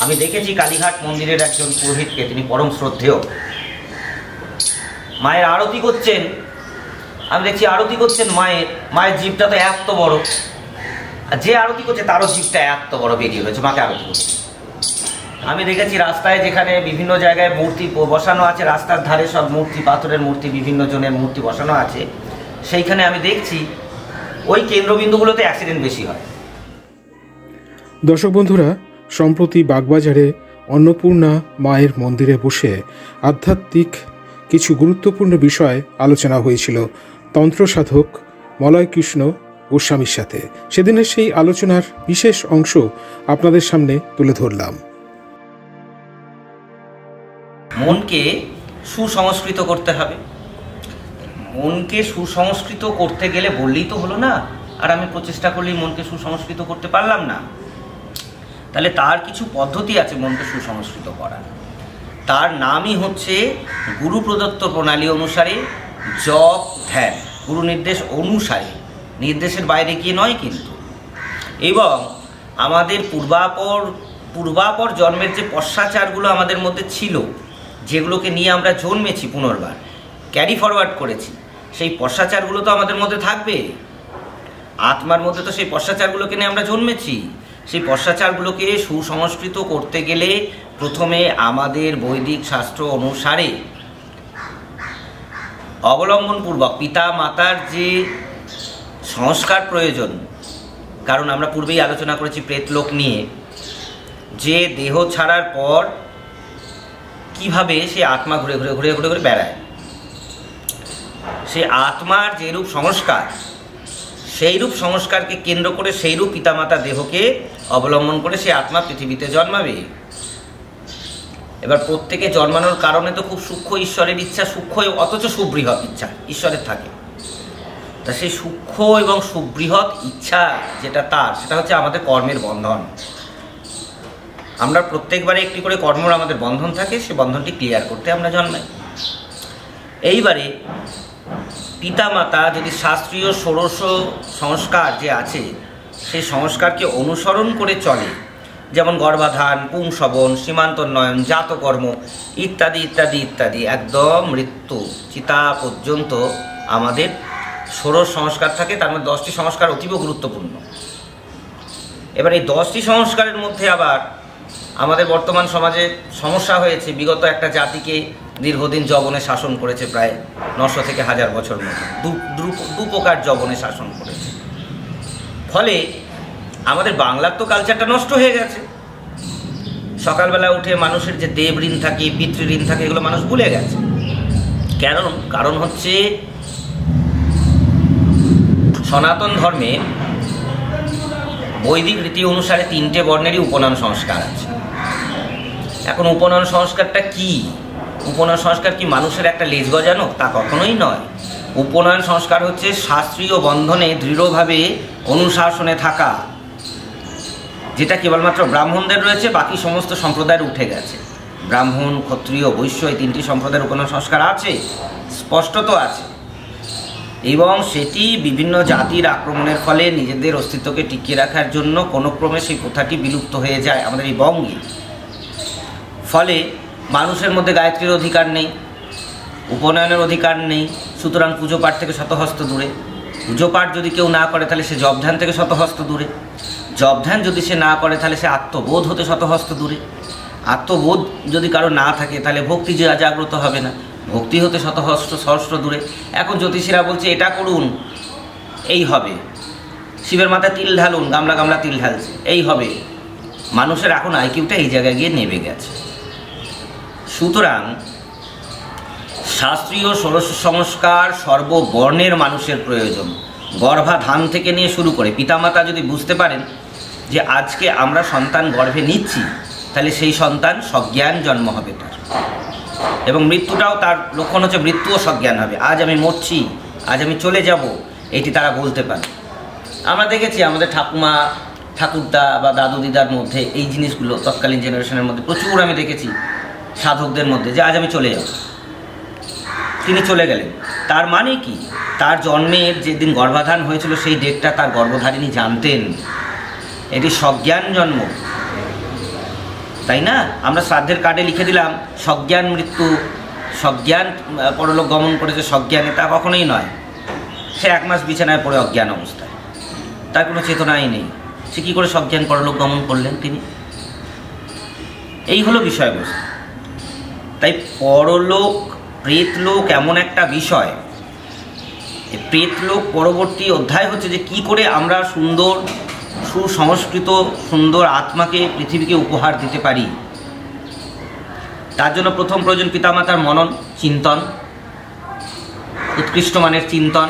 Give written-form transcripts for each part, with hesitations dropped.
আমি দেখেছি কালীঘাট মন্দিরের একজন পুরোহিতকে, তিনি পরম শ্রদ্ধেয়, মায়ের আরতি করছেন। আমি দেখছি আরতি করছেন মায়ের জিভটা তো এত বড়, আর যে আরতি করছে তারও জিভটা এত বড় বেরিয়ে রয়েছে, মাকে আরতি করছে। আমি দেখেছি রাস্তায় যেখানে বিভিন্ন জায়গায় মূর্তি বসানো আছে, রাস্তার ধারে সব মূর্তি, পাথরের মূর্তি, বিভিন্ন জনের মূর্তি বসানো আছে, সেইখানে আমি দেখছি ওই কেন্দ্রবিন্দুগুলোতে অ্যাক্সিডেন্ট বেশি হয়। দর্শক বন্ধুরা, সম্প্রতি বাগবাজারে অন্নপূর্ণা মায়ের মন্দিরে বসে আধ্যাত্মিক কিছু গুরুত্বপূর্ণ বিষয় আলোচনা হয়েছিল তন্ত্র সাধক মলয় কৃষ্ণ গোস্বামীর সাথে। সেদিনের সেই আলোচনার বিশেষ অংশ আপনাদের সামনে তুলে ধরলাম। মনকে সুসংস্কৃত করতে হবে। মনকে সুসংস্কৃত করতে গেলে বললেই তো হলো না, আর আমি প্রচেষ্টা করলেই মনকে সুসংস্কৃত করতে পারলাম না। তাহলে তার কিছু পদ্ধতি আছে মনকে সুসংস্কৃত করার। তার নামই হচ্ছে গুরু প্রদত্ত প্রণালী অনুসারে জপ ধ্যান, গুরু নির্দেশ অনুসারে, নির্দেশের বাইরে গিয়ে নয় কিন্তু। এবং আমাদের পূর্বাপর জন্মের যে পশ্চাচারগুলো আমাদের মধ্যে ছিল, যেগুলোকে নিয়ে আমরা জন্মেছি, পুনর্বার ক্যারি ফরওয়ার্ড করেছি, সেই পশ্চাচারগুলো তো আমাদের মধ্যে থাকবে। আত্মার মধ্যে তো সেই পশ্চাচারগুলোকে নিয়ে আমরা জন্মেছি। সেই পশ্চাচারগুলোকে সুসংস্কৃত করতে গেলে প্রথমে আমাদের বৈদিক শাস্ত্র অনুসারে অবলম্বনপূর্বক পিতা মাতার যে সংস্কার প্রয়োজন, কারণ আমরা পূর্বেই আলোচনা করেছি প্রেতলোক নিয়ে, যে দেহ ছাড়ার পর কিভাবে সে আত্মা ঘুরে ঘুরে ঘুরে ঘুরে ঘুরে বেড়ায়, সে আত্মার যেরূপ সংস্কার, সেইরূপ সংস্কারকে কেন্দ্র করে সেইরূপ পিতামাতা দেহকে অবলম্বন করে সে আত্মা পৃথিবীতে জন্মাবে। এবার প্রত্যেকে জন্মানোর কারণে তো খুব সূক্ষ্ম ঈশ্বরের ইচ্ছা, সূক্ষ্ম অথচ সুবৃহৎ ইচ্ছা ঈশ্বরের থাকে। তা সেই সূক্ষ্ম এবং সুবৃহৎ ইচ্ছা যেটা তার, সেটা হচ্ছে আমাদের কর্মের বন্ধন। আমরা প্রত্যেকবারে একটি করে কর্মর আমাদের বন্ধন থাকে, সে বন্ধনটি ক্লিয়ার করতে আমরা জন্মাই। এইবারে পিতামাতা যদি শাস্ত্রীয় ষোড়শ সংস্কার যে আছে, সেই সংস্কারকে অনুসরণ করে চলে, যেমন গর্ভাধান, পুংসবন, সীমান্তোন্নয়ন, জাতকর্ম ইত্যাদি ইত্যাদি ইত্যাদি, একদম মৃত্যু চিতা পর্যন্ত আমাদের ষোড়শ সংস্কার থাকে। তার মধ্যে 10টি সংস্কার অতীব গুরুত্বপূর্ণ। এবার এই 10টি সংস্কারের মধ্যে আবার আমাদের বর্তমান সমাজে সমস্যা হয়েছে, বিগত একটা জাতিকে দীর্ঘদিন যবনে শাসন করেছে, প্রায় 900 থেকে 1000 বছর মতো দু প্রকার যবনে শাসন করেছে। ফলে আমাদের বাংলার তো কালচারটা নষ্ট হয়ে গেছে। সকালবেলা উঠে মানুষের যে দেব ঋণ থাকে, পিতৃ ঋণ থাকে, এগুলো মানুষ ভুলে গেছে। কারণ হচ্ছে সনাতন ধর্মে বৈদিক রীতি অনুসারে 3টে বর্ণেরই উপনয়ন সংস্কার আছে। এখন উপনয়ন সংস্কারটা কি? উপনয়ন সংস্কার কি মানুষের একটা লেজ গজানো? তা কখনোই নয়। উপনয়ন সংস্কার হচ্ছে শাস্ত্রীয় বন্ধনে দৃঢ়ভাবে অনুশাসনে থাকা, যেটা কেবলমাত্র ব্রাহ্মণদের রয়েছে, বাকি সমস্ত সম্প্রদায়ের উঠে গেছে। ব্রাহ্মণ, ক্ষত্রিয়, বৈশ্য এই 3টি সম্প্রদায়ের উপনয়ন সংস্কার আছে, স্পষ্টত আছে। এবং সেটি বিভিন্ন জাতির আক্রমণের ফলে নিজেদের অস্তিত্বকে টিকিয়ে রাখার জন্য কোনো ক্রমে সেই প্রথাটি বিলুপ্ত হয়ে যায় আমাদের এই বঙ্গে। ফলে মানুষের মধ্যে গায়ত্রীর অধিকার নেই, উপনয়নের অধিকার নেই, সুতরাং পুজো পাঠ থেকে শতহস্ত দূরে। পুজো পাঠ যদি কেউ না করে তাহলে সে জপধ্যান থেকে শতহস্ত দূরে। জপধ্যান যদি সে না করে তাহলে সে আত্মবোধ হতে শতহস্ত দূরে। আত্মবোধ যদি কারো না থাকে তাহলে ভক্তি যে জাগ্রত হবে না, ভক্তি হতে সহস্র দূরে। এখন জ্যোতিষীরা বলছে এটা করুন, এই হবে। শিবের মাথায় তিল ঢালুন, গামলা গামলা তিল ঢালছে, এই হবে। মানুষের এখন আইকিউটা এই জায়গায় গিয়ে নেমে গেছে। সুতরাং শাস্ত্রীয় ষোড়শ সংস্কার সর্ববর্ণের মানুষের প্রয়োজন। গর্ভাধান থেকে নিয়ে শুরু করে পিতামাতা যদি বুঝতে পারেন যে আজকে আমরা সন্তান গর্ভে নিচ্ছি, তাহলে সেই সন্তান সজ্ঞান জন্ম হবে তার। এবং মৃত্যুটাও তার লক্ষণ হচ্ছে মৃত্যুও সজ্ঞান হবে। আজ আমি মরছি, আজ আমি চলে যাব, এটি তারা বলতে পারে। আমরা দেখেছি আমাদের ঠাকুমা, ঠাকুরদা বা দাদু দিদার মধ্যে এই জিনিসগুলো তৎকালীন জেনারেশনের মধ্যে প্রচুর আমি দেখেছি, সাধকদের মধ্যে, যে আজ আমি চলে যাব। তিনি চলে গেলেন, তার মানে কি? তার জন্মের যেদিন গর্ভাধান হয়েছিল সেই ডেটটা তার গর্ভধারিণী জানতেন, এটি সজ্ঞান জন্ম। তাই না? আমরা শ্রাদ্ধের কার্ডে লিখে দিলাম সজ্ঞান মৃত্যু, সজ্ঞান পরলোক গমন করেছে, সজ্ঞানে, তা কখনোই নয়। সে 1 মাস বিছানায় পড়ে অজ্ঞান অবস্থায়, তার কোনো চেতনাই নেই, সে কী করে সজ্ঞান পরলোক গমন করলেন তিনি? এই হলো বিষয়বস্তু। তাই পরলোক, প্রেতলোক এমন একটা বিষয়, প্রেতলোক পরবর্তী অধ্যায় হচ্ছে যে কি করে আমরা সুন্দর সুসংস্কৃত সুন্দর আত্মাকে পৃথিবীকে উপহার দিতে পারি। তার জন্য প্রথম প্রয়োজন পিতামাতার মনন, চিন্তন, উৎকৃষ্ট মানের চিন্তন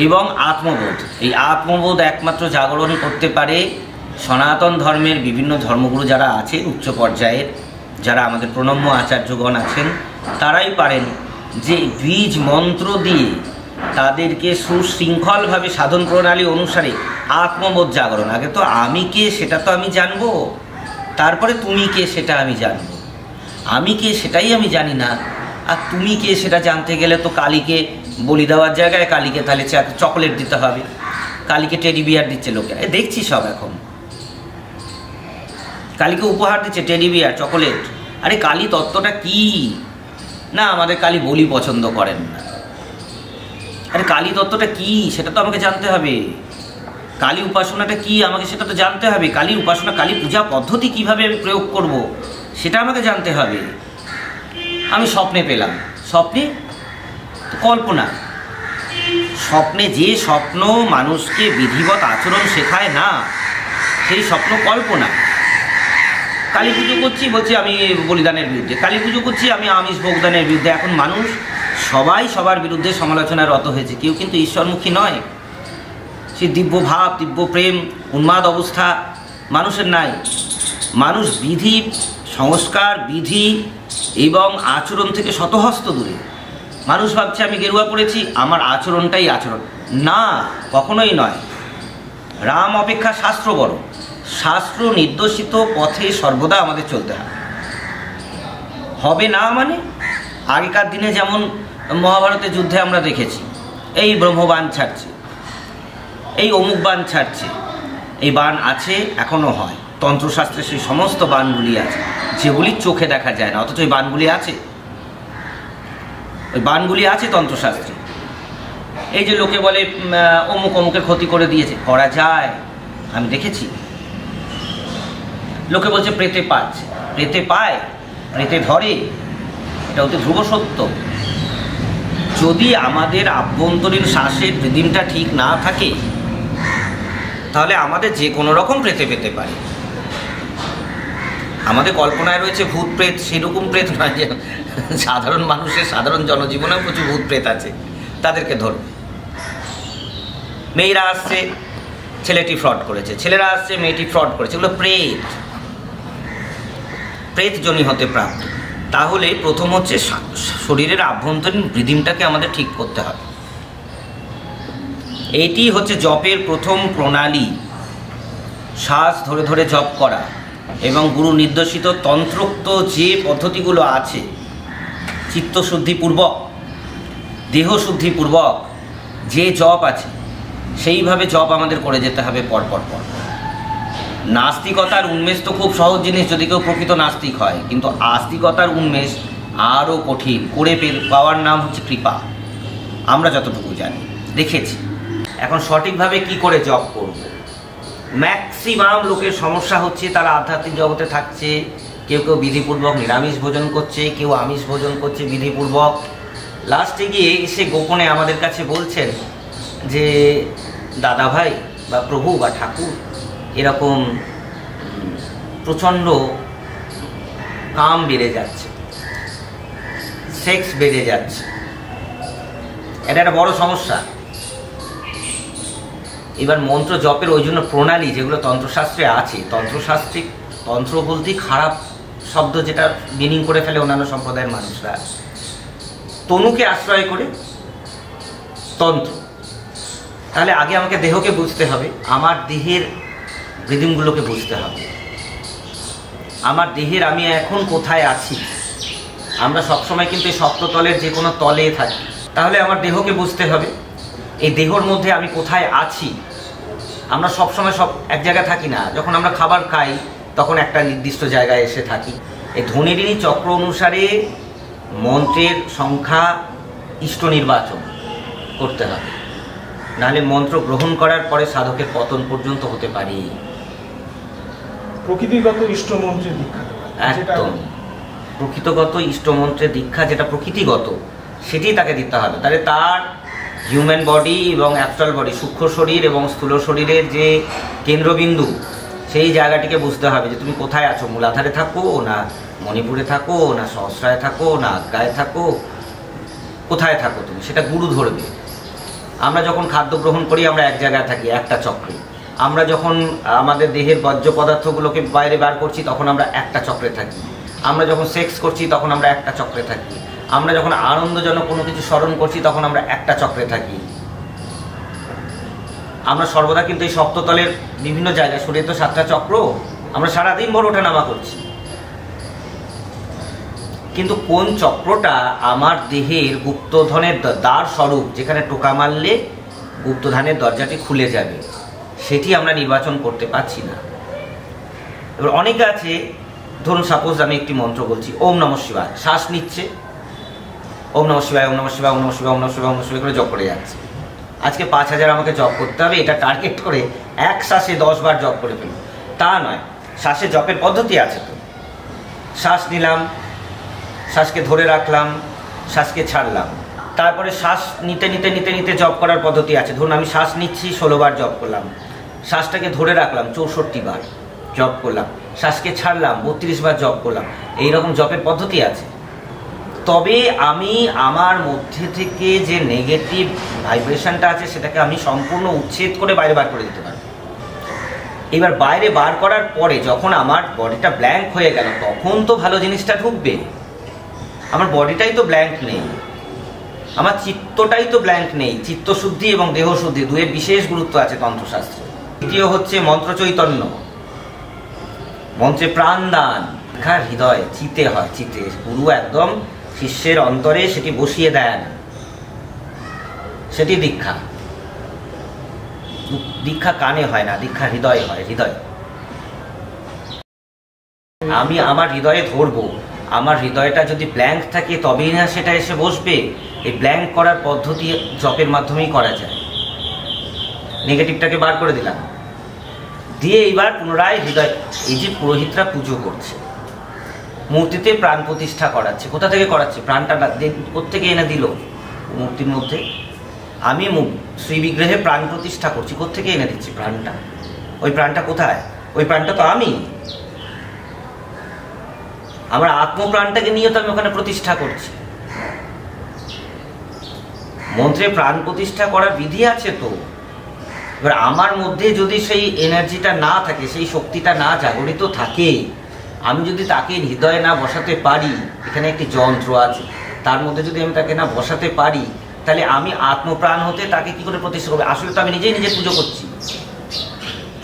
এবং আত্মবোধ। এই আত্মবোধ একমাত্র জাগরণ করতে পারে সনাতন ধর্মের বিভিন্ন ধর্মগুরু যারা আছে, উচ্চ পর্যায়ের যারা আমাদের প্রণম্য আচার্যগণ আছেন, তারাই পারেন যে বীজ মন্ত্র দিয়ে তাদেরকে সুশৃঙ্খলভাবে সাধন প্রণালী অনুসারে আত্মবোধ জাগরণ। আগে তো আমি কে সেটা তো আমি জানবো, তারপরে তুমি কে সেটা আমি জানবো। আমি কে সেটাই আমি জানি না, আর তুমি কে সেটা জানতে গেলে তো কালীকে বলি দেওয়ার জায়গায় কালীকে তাহলে চকলেট দিতে হবে, কালীকে টেডি বিয়ার দিচ্ছে লোকেরা, দেখছি সব এখন কালীকে উপহার দিচ্ছে টেডি বিয়ার, চকলেট। আরে কালী তত্ত্বটা কি? না, আমাদের কালী বলি পছন্দ করেন না। আরে কালী তত্ত্বটা কি সেটা তো আমাকে জানতে হবে। কালী উপাসনাটা কি আমাকে সেটা তো জানতে হবে। কালীর উপাসনা, কালী পূজা পদ্ধতি কিভাবে আমি প্রয়োগ করব সেটা আমাকে জানতে হবে। আমি স্বপ্নে পেলাম, স্বপ্নে কল্পনা, স্বপ্নে যে স্বপ্ন মানুষকে বিধিবৎ আচরণ শেখায় না, সেই স্বপ্ন কল্পনা। কালী পুজো করছি বলছি আমি বলিদানের বিরুদ্ধে, কালী পুজো করছি আমি আমিষ ভোগদানের বিরুদ্ধে। এখন মানুষ সবাই সবার বিরুদ্ধে সমালোচনায় রত হয়েছে, কেউ কিন্তু ঈশ্বরমুখী নয়। সে দিব্য ভাব, দিব্য প্রেম, উন্মাদ অবস্থা মানুষের নাই। মানুষ বিধি, সংস্কার, বিধি এবং আচরণ থেকে শতহস্ত দূরে। মানুষ ভাবছে আমি গেরুয়া পড়েছি, আমার আচরণটাই আচরণ। না, কখনোই নয়। রাম অপেক্ষা শাস্ত্র বড়। শাস্ত্র নির্দেশিত পথে সর্বদা আমাদের চলতে হবে না। মানে আগেকার দিনে যেমন মহাভারতের যুদ্ধে আমরা দেখেছি, এই ব্রহ্মবাণ ছাড়ছে, এই অমুক বাণ ছাড়ছে, এই বাণ আছে, এখনও হয়। তন্ত্রশাস্ত্রে সেই সমস্ত বাণগুলি আছে যেগুলি চোখে দেখা যায় না, অথচ ওই বাণগুলি আছে, ওই বাণগুলি আছে তন্ত্রশাস্ত্রে। এই যে লোকে বলে অমুক অমুকের ক্ষতি করে দিয়েছে, করা যায়, আমি দেখেছি। লোকে বলছে প্রেতে পাচ্ছে, প্রেতে পায়, প্রেতে ধরে, এটা অতি ধ্রুব সত্য। যদি আমাদের আভ্যন্তরীণ শ্বাসের রিদিমটা ঠিক না থাকে তাহলে আমাদের যে কোনো রকম প্রেতে পেতে পারে। আমাদের কল্পনায় রয়েছে ভূত প্রেত, সেরকম প্রেত নয় যে সাধারণ মানুষের, সাধারণ জনজীবনেও প্রচুর ভূত প্রেত আছে, তাদেরকে ধরবে। মেয়েরা আসছে, ছেলেটি ফ্রড করেছে, ছেলেরা আসছে, মেয়েটি ফ্রড করেছে, এগুলো প্রেত, প্রেতজনী হতে প্রাপ্ত। তাহলে প্রথম হচ্ছে শরীরের আভ্যন্তরীণ রিদিমটাকে আমাদের ঠিক করতে হবে। এটি হচ্ছে জপের প্রথম প্রণালী, শ্বাস ধরে ধরে জপ করা এবং গুরু নির্দেশিত তন্ত্রোক্ত যে পদ্ধতিগুলো আছে, চিত্তশুদ্ধিপূর্বক, দেহশুদ্ধিপূর্বক যে জপ আছে সেইভাবে জপ আমাদের করে যেতে হবে পর পর পর। নাস্তিকতার উন্মেষ তো খুব সহজ জিনিস যদি কেউ প্রকৃত নাস্তিক হয়, কিন্তু আস্তিকতার উন্মেষ আরও কঠিন। করে পাওয়ার নাম হচ্ছে কৃপা, আমরা যতটুকু জানি, দেখেছি। এখন সঠিকভাবে কি করে জপ করব? ম্যাক্সিমাম লোকের সমস্যা হচ্ছে তারা আধ্যাত্মিক জগতে থাকছে, কেউ কেউ বিধিপূর্বক নিরামিষ ভোজন করছে, কেউ আমিষ ভোজন করছে বিধিপূর্বক। লাস্টে গিয়ে এসে গোপনে আমাদের কাছে বলছেন যে দাদা ভাই বা প্রভু বা ঠাকুর, এরকম প্রচণ্ড কাম বেড়ে যাচ্ছে, সেক্স বেড়ে যাচ্ছে, এটা একটা বড় সমস্যা। এবার মন্ত্র জপের ওই জন্য প্রণালী যেগুলো তন্ত্রশাস্ত্রে আছে, তন্ত্রশাস্ত্রিক, তন্ত্র বলতেই খারাপ শব্দ যেটা মিনিং করে ফেলে অন্যান্য সম্প্রদায়ের মানুষরা, তনুকে আশ্রয় করে তন্ত্র। তাহলে আগে আমাকে দেহকে বুঝতে হবে, আমার দেহের রিদিমগুলোকে বুঝতে হবে, আমার দেহের আমি এখন কোথায় আছি। আমরা সবসময় কিন্তু এই সপ্ততলের যে কোনো তলে থাকি, তাহলে আমার দেহকে বুঝতে হবে, এই দেহর মধ্যে আমি কোথায় আছি। আমরা সবসময় সব এক জায়গায় থাকি না। যখন আমরা খাবার খাই তখন একটা নির্দিষ্ট জায়গায় এসে থাকি। এই ধনিরিণী চক্র অনুসারে মন্ত্রের সংখ্যা ইষ্ট নির্বাচন করতে হবে, নাহলে মন্ত্র গ্রহণ করার পরে সাধকের পতন পর্যন্ত হতে পারে। প্রকৃতিগত ইষ্ট মন্ত্রের দীক্ষা একদম প্রকৃতগত ইষ্ট মন্ত্রের দীক্ষা, যেটা প্রকৃতিগত সেটি তাকে দিতে হবে। তাহলে তার হিউম্যান বডি এবং অ্যাস্ট্রাল বডি, সূক্ষ্ম শরীর এবং স্থূল শরীরের যে কেন্দ্রবিন্দু, সেই জায়গাটিকে বুঝতে হবে যে তুমি কোথায় আছো, মূলাধারে থাকো না মণিপুরে থাকো না সহস্রায় থাকো না আজ্ঞায় থাকো, কোথায় থাকো তুমি, সেটা গুরু ধরবে। আমরা যখন খাদ্য গ্রহণ করি আমরা এক জায়গায় থাকি, একটা চক্রে। আমরা যখন আমাদের দেহের বর্জ্য পদার্থগুলোকে বাইরে বার করছি তখন আমরা একটা চক্রে থাকি। আমরা যখন সেক্স করছি তখন আমরা একটা চক্রে থাকি। আমরা যখন আনন্দজনক কোনো কিছু স্মরণ করছি তখন আমরা একটা চক্রে থাকি। আমরা সর্বদা কিন্তু এই সপ্ততলের বিভিন্ন জায়গায়, শরীরে তো 7টা চক্র, আমরা সারাদিন ভোর ওঠানামা করছি, কিন্তু কোন চক্রটা আমার দেহের গুপ্তধনের দ্বার স্বরূপ, যেখানে টোকা মারলে গুপ্তধনের দরজাটি খুলে যাবে, সেটি আমরা নির্বাচন করতে পারছি না। এবার অনেকে আছে, ধরুন সাপোজ আমি একটি মন্ত্র বলছি, ওম নমঃ শিবায়, শ্বাস নিচ্ছে, ওম নমঃ শিবায়, ওম নমঃ শিবায়, ওম নমঃ শিবায়, ওম নমঃ শিবায়, ওম নমঃ শিবায় করে জপ করে যাচ্ছে। আজকে 5000 আমাকে জপ করতে হবে, এটা টার্গেট করে এক শ্বাসে 10 বার জপ করে ফেলব, তা নয়। শ্বাসে জপের পদ্ধতি আছে তো। শ্বাস নিলাম, শ্বাসকে ধরে রাখলাম, শ্বাসকে ছাড়লাম, তারপরে শ্বাস নিতে নিতে নিতে নিতে জপ করার পদ্ধতি আছে। ধরুন আমি শ্বাস নিচ্ছি, 16 বার জপ করলাম, শ্বাসটাকে ধরে রাখলাম 64 বার জপ করলাম, শ্বাসকে ছাড়লাম 32 বার জপ করলাম। এইরকম জপের পদ্ধতি আছে। তবে আমি আমার মধ্যে থেকে যে নেগেটিভ ভাইব্রেশনটা আছে সেটাকে আমি সম্পূর্ণ উচ্ছেদ করে বাইরে বার করে দিতে পারি। এবার বাইরে বার করার পরে যখন আমার বডিটা ব্ল্যাঙ্ক হয়ে গেল, তখন তো ভালো জিনিসটা ঢুকবে। আমার বডিটাই তো ব্ল্যাঙ্ক নেই, আমার চিত্তটাই তো ব্ল্যাঙ্ক নেই। চিত্তশুদ্ধি এবং দেহশুদ্ধি দুয়ের বিশেষ গুরুত্ব আছে তন্ত্রশাস্ত্রে। দ্বিতীয় হচ্ছে মন্ত্র চৈতন্য, মন্ত্রে প্রাণদান। হৃদয় চিতে হয়, চিতে গুরু একদম শিষ্যের অন্তরে সেটি বসিয়ে দেন, সেটি দীক্ষা। দীক্ষা কানে হয় না, দীক্ষা হৃদয়ে হয়। হৃদয় আমি আমার হৃদয়ে ধরবো, আমার হৃদয়টা যদি ব্ল্যাঙ্ক থাকে তবেই না সেটা এসে বসবে। এই ব্ল্যাঙ্ক করার পদ্ধতি জপের মাধ্যমেই করা যায়। নেগেটিভটাকে বার করে দিলাম, দিয়ে এইবার পুনরায় হৃদয়, এই যে পুরোহিতরা পুজো করছে, মূর্তিতে প্রাণ প্রতিষ্ঠা করাচ্ছে, কোথা থেকে করাচ্ছে? প্রাণটা কোত্থেকে এনে দিল মূর্তির মধ্যে? আমি শ্রী বিগ্রহে প্রাণ প্রতিষ্ঠা করছি, কোত্থেকে এনে দিচ্ছি প্রাণটা? ওই প্রাণটা কোথায়? ওই প্রাণটা তো আমি, আমার আত্মপ্রাণটাকে নিয়ে তো আমি ওখানে প্রতিষ্ঠা করছি। মন্ত্রে প্রাণ প্রতিষ্ঠা করার বিধি আছে তো। এবার আমার মধ্যে যদি সেই এনার্জিটা না থাকে, সেই শক্তিটা না জাগরিত থাকে, আমি যদি তাকে হৃদয়ে না বসাতে পারি, এখানে একটি যন্ত্র আছে, তার মধ্যে যদি আমি তাকে না বসাতে পারি, তাহলে আমি আত্মপ্রাণ হতে তাকে কি করে প্রতিষ্ঠা করবো? আসলে তো আমি নিজেই নিজে পুজো করছি।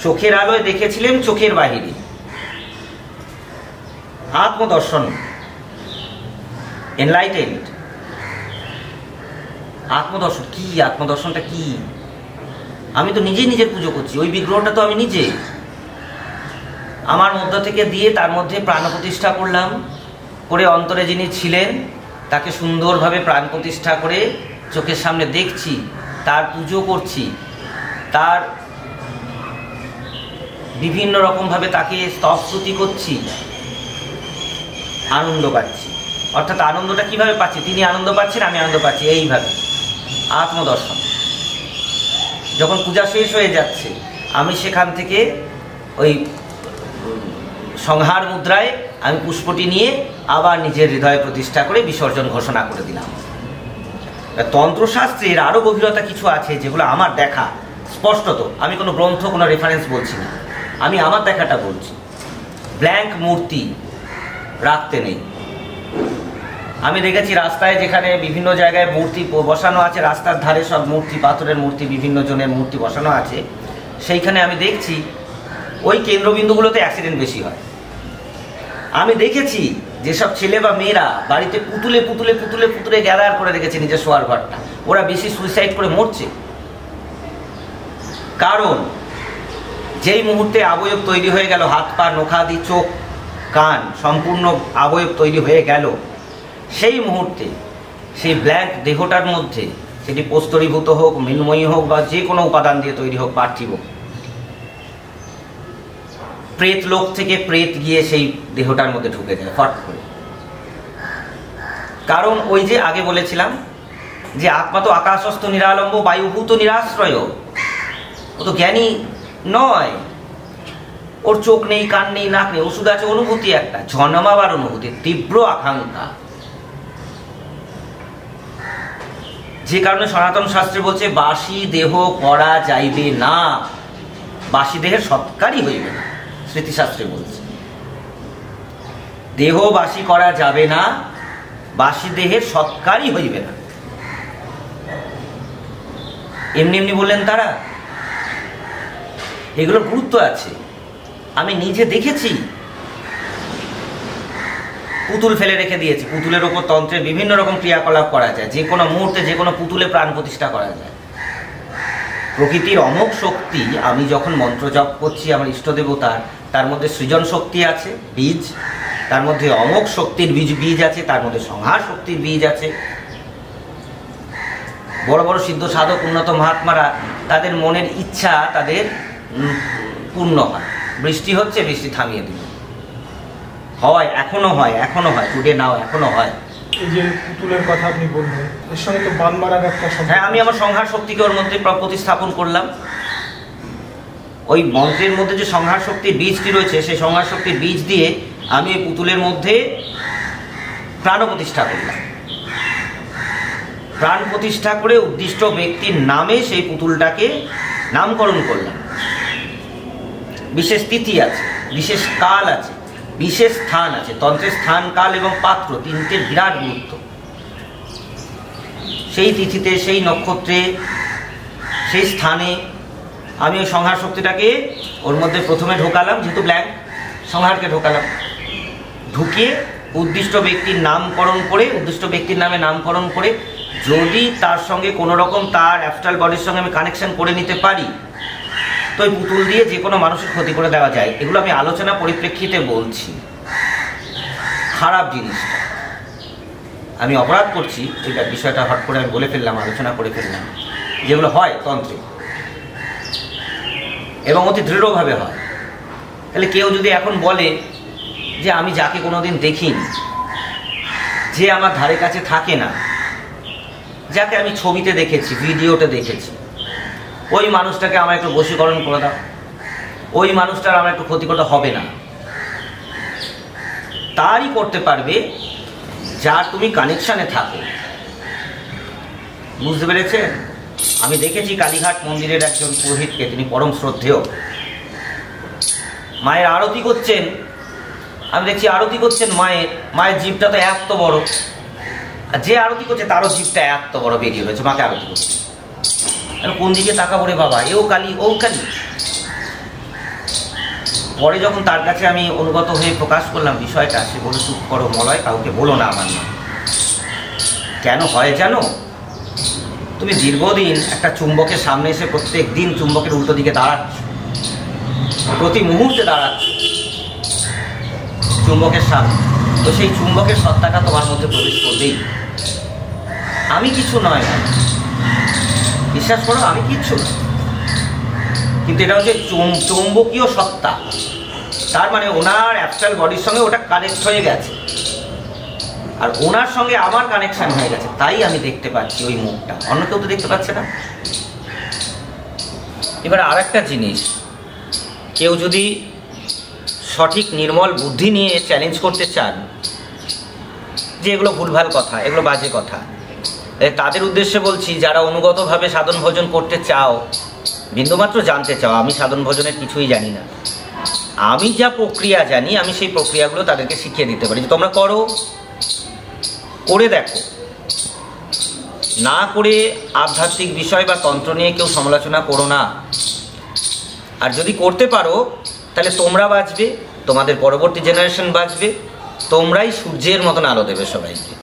চোখের আলোয় দেখেছিলেন চোখের বাহিরে, আত্মদর্শন, এনলাইটেন্ড আত্মদর্শন কি? আত্মদর্শনটা কি? আমি তো নিজেই নিজের পুজো করছি, ওই বিগ্রহটা তো আমি নিজে আমার মধ্য থেকে দিয়ে তার মধ্যে প্রাণ প্রতিষ্ঠা করলাম, করে অন্তরে যিনি ছিলেন তাকে সুন্দরভাবে প্রাণ প্রতিষ্ঠা করে চোখের সামনে দেখছি, তার পুজো করছি, তার বিভিন্ন রকমভাবে তাকে স্তবস্তুতি করছি, আনন্দ পাচ্ছি। অর্থাৎ আনন্দটা কিভাবে পাচ্ছি? তিনি আনন্দ পাচ্ছেন, আমি আনন্দ পাচ্ছি, এইভাবে আত্মদর্শন। যখন পূজা শেষ হয়ে যাচ্ছে, আমি সেখান থেকে ওই সংহার মুদ্রায় আমি পুষ্পটি নিয়ে আবার নিজের হৃদয়ে প্রতিষ্ঠা করে বিসর্জন ঘোষণা করে দিলাম। তন্ত্রশাস্ত্রের আরও গভীরতা কিছু আছে যেগুলো আমার দেখা স্পষ্টত, আমি কোনো গ্রন্থ কোনো রেফারেন্স বলছি না, আমি আমার দেখাটা বলছি। ব্ল্যাঙ্ক মূর্তি রাখতে নেই। আমি দেখেছি রাস্তায় যেখানে বিভিন্ন জায়গায় মূর্তি বসানো আছে, রাস্তার ধারে সব মূর্তি, পাথরের মূর্তি, বিভিন্ন জনের মূর্তি বসানো আছে, সেইখানে আমি দেখছি ওই কেন্দ্রবিন্দুগুলোতে অ্যাক্সিডেন্ট বেশি হয়। আমি দেখেছি যেসব ছেলে বা মেয়েরা বাড়িতে পুতুলে পুতুলে পুতুলে পুতুলে গ্যাদার করে রেখেছে নিজের শোয়ার ঘরটা, ওরা বেশি সুইসাইড করে মরছে। কারণ যেই মুহূর্তে অবয়ব তৈরি হয়ে গেল, হাত পা নখাদি চোখ কান সম্পূর্ণ অবয়ব তৈরি হয়ে গেল, সেই মুহূর্তে সেই ব্ল্যাঙ্ক দেহটার মধ্যে, সেটি প্রস্তরীভূত হোক, মৃন্ময়ী হোক বা যে কোনো উপাদান দিয়ে তৈরি হোক, পার্থিব, প্রেত লোক থেকে প্রেত গিয়ে সেই দেহটার মধ্যে ঢুকে যায় ফট করে। কারণ ওই যে আগে বলেছিলাম যে আত্মা তো আকাশস্থ নিরালম্ব বায়ুভূত নিরাশ্রয়, ও তো জ্ঞানী নয়, ওর চোখ নেই, কান নেই, নাক নেই, ওষুধ আছে অনুভূতি, একটা জন্মাবার অনুভূতি, তীব্র আকাঙ্ক্ষা। যে কারণে সনাতন শাস্ত্রে বলছে বাসি দেহ করা যাইবে না, বাসি দেহের সৎকারই হইবে না। স্মৃতিশাস্ত্রে বলছে দেহ বাসি করা যাবে না, বাসি দেহের সৎকারই হইবে না। এমনি এমনি বললেন তারা, এগুলোর গুরুত্ব আছে। আমি নিজে দেখেছি, পুতুল ফেলে রেখে দিয়েছে, পুতুলের ওপর তন্ত্রের বিভিন্ন রকম ক্রিয়াকলাপ করা যায়, যে কোনো মুহূর্তে যে কোনো পুতুলে প্রাণ প্রতিষ্ঠা করা যায়। প্রকৃতির অমোঘ শক্তি, আমি যখন মন্ত্র জপ করছি আমার ইষ্ট দেবতার, তার মধ্যে সৃজন শক্তি আছে বীজ, তার মধ্যে অমোঘ শক্তির বীজ আছে, তার মধ্যে সংহার শক্তির বীজ আছে। বড় বড় সিদ্ধ সাধক উন্নত মহাত্মারা তাদের মনের ইচ্ছা তাদের পূর্ণ হয়। বৃষ্টি হচ্ছে, বৃষ্টি থামিয়ে দিল, হয়, এখনো হয়, এখনো হয়, টুডে নাও এখনো হয়। এই যে পুতুলের কথা আপনি বললেন, এর সঙ্গে তো বান মারার একটা সম্পর্ক। হ্যাঁ, আমি আমার সংহার শক্তিকে ওর মধ্যে প্রতিস্থাপন করলাম। ওই মন্ত্রের মধ্যে যে সংহার শক্তির বীজটি রয়েছে, সেই সংহার শক্তির বীজ দিয়ে আমি ওই পুতুলের মধ্যে প্রাণ প্রতিষ্ঠা করলাম। প্রাণ প্রতিষ্ঠা করে উদ্দিষ্ট ব্যক্তির নামে সেই পুতুলটাকে নামকরণ করলাম। বিশেষ তিথি আছে, বিশেষ কাল আছে, বিশেষ স্থান আছে। তন্ত্রের স্থান, কাল এবং পাত্র তিনটে বিরাট গুরুত্ব। সেই তিথিতে, সেই নক্ষত্রে, সেই স্থানে আমি ওই সংহার শক্তিটাকে ওর মধ্যে প্রথমে ঢোকালাম, যেহেতু ব্ল্যাঙ্ক, সংহারকে ঢোকালাম। ঢুকিয়ে উদ্দিষ্ট ব্যক্তির নামকরণ করে, উদ্দিষ্ট ব্যক্তির নামে নামকরণ করে, যদি তার সঙ্গে কোনো রকম তার অ্যাস্ট্রাল বডির সঙ্গে আমি কানেকশন করে নিতে পারি, তো ওই পুতুল দিয়ে যে কোনো মানুষের ক্ষতি করে দেওয়া যায়। এগুলো আমি আলোচনা পরিপ্রেক্ষিতে বলছি। খারাপ জিনিসটা আমি অপরাধ করছি, এই বিষয়টা হট করে আমি বলে ফেললাম, আলোচনা করে ফেললাম, যেগুলো হয় তন্ত্রে এবং অতি দৃঢ়ভাবে হয়। তাহলে কেউ যদি এখন বলে যে আমি যাকে কোনোদিন দেখিনি, যে আমার ধারে কাছে থাকে না, যাকে আমি ছবিতে দেখেছি, ভিডিওতে দেখেছি, ওই মানুষটাকে আমার একটু বশীকরণ করে দাও, ওই মানুষটার আমার একটু ক্ষতি করতে হবে না, তারই করতে পারবে যার তুমি কানেকশানে থাকো। বুঝতে পেরেছেন? আমি দেখেছি কালীঘাট মন্দিরের একজন পুরোহিতকে, তিনি পরম শ্রদ্ধেয়, মায়ের আরতি করছেন। আমি দেখছি আরতি করছেন মায়ের জিভটা তো এত বড়, আর যে আরতি করছে তারও জিভটা এত বড় বেরিয়ে রয়েছে, মাকে আরতি করছে। কোন দিকে তাকাবো রে বাবা, এও কালী ও কালী। পরে যখন তার কাছে আমি অনুগত হয়ে প্রকাশ করলাম বিষয়টা, সে বলে চুপ করো মলয়, কাউকে বলো না আমার নাম। কেন হয় জানো? তুমি দীর্ঘদিন একটা চুম্বকের সামনে এসে প্রত্যেক দিন চুম্বকের উল্টো দিকে দাঁড়াচ্ছ, প্রতি মুহূর্তে দাঁড়াচ্ছ চুম্বকের সামনে, তো সেই চুম্বকের সত্তাটা তোমার মধ্যে প্রবেশ করবেই। আমি কিছু নয়, বিশ্বাস করো আমি কিচ্ছু না, কিন্তু এটা হচ্ছে চৌম্বকীয় সত্তা। তার মানে ওনার অ্যাস্ট্রাল বডির সঙ্গে ওটা কানেক্ট হয়ে গেছে, আর ওনার সঙ্গে আমার কানেকশন হয়ে গেছে, তাই আমি দেখতে পাচ্ছি ওই মুখটা, অন্য কেউ তো দেখতে পাচ্ছে না। এবার আর একটা জিনিস, কেউ যদি সঠিক নির্মল বুদ্ধি নিয়ে চ্যালেঞ্জ করতে চান যে এগুলো ভুলভাল কথা, এগুলো বাজে কথা, তাদের উদ্দেশ্যে বলছি, যারা অনুগতভাবে সাধন ভোজন করতে চাও, বিন্দুমাত্র জানতে চাও, আমি সাধন ভোজনের কিছুই জানি না, আমি যা প্রক্রিয়া জানি আমি সেই প্রক্রিয়াগুলো তাদেরকে শিখিয়ে দিতে পারি যে তোমরা করো, করে দেখো। না করে আধ্যাত্মিক বিষয় বা তন্ত্র নিয়ে কেউ সমালোচনা করো না। আর যদি করতে পারো তাহলে তোমরা বাঁচবে, তোমাদের পরবর্তী জেনারেশন বাঁচবে, তোমরাই সূর্যের মতন আলো দেবে সবাইকে।